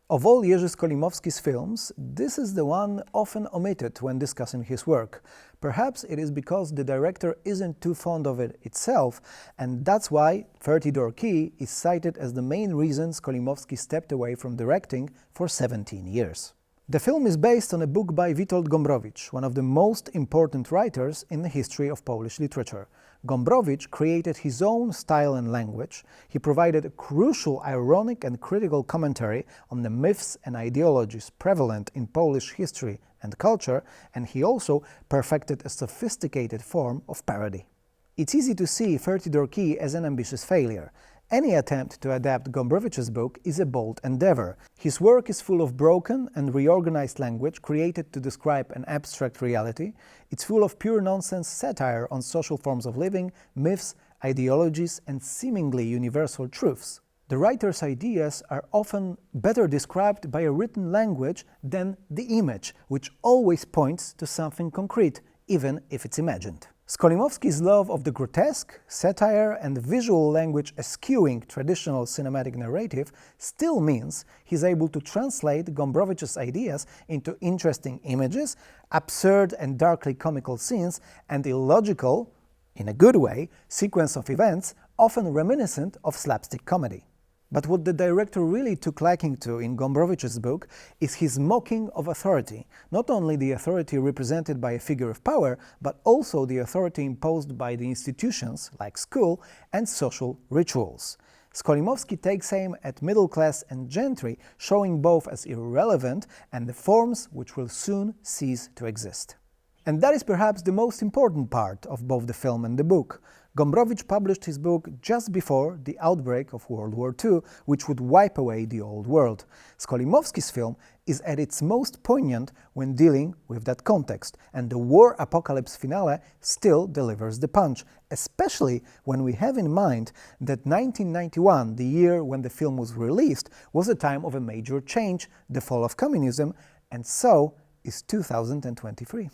Of all Jerzy Skolimowski's films, this is the one often omitted when discussing his work. Perhaps it is because the director isn't too fond of it itself, and that's why 30-Door Key is cited as the main reason Skolimowski stepped away from directing for 17 years. The film is based on a book by Witold Gombrowicz, one of the most important writers in the history of Polish literature. Gombrowicz created his own style and language. He provided a crucial ironic and critical commentary on the myths and ideologies prevalent in Polish history and culture, and he also perfected a sophisticated form of parody. It's easy to see 30-Door Key as an ambitious failure. Any attempt to adapt Gombrowicz's book is a bold endeavor. His work is full of broken and reorganized language created to describe an abstract reality. It's full of pure nonsense satire on social forms of living, myths, ideologies, and seemingly universal truths. The writer's ideas are often better described by a written language than the image, which always points to something concrete, even if it's imagined. Skolimowski's love of the grotesque, satire, and visual language eschewing traditional cinematic narrative still means he's able to translate Gombrowicz's ideas into interesting images, absurd and darkly comical scenes, and illogical, in a good way, sequence of events often reminiscent of slapstick comedy. But what the director really took liking to in Gombrowicz's book is his mocking of authority, not only the authority represented by a figure of power, but also the authority imposed by the institutions, like school, and social rituals. Skolimowski takes aim at middle class and gentry, showing both as irrelevant and the forms which will soon cease to exist. And that is perhaps the most important part of both the film and the book. Gombrowicz published his book just before the outbreak of World War II, which would wipe away the old world. Skolimowski's film is at its most poignant when dealing with that context, and the war apocalypse finale still delivers the punch, especially when we have in mind that 1991, the year when the film was released, was a time of a major change, the fall of communism, and so is 2023.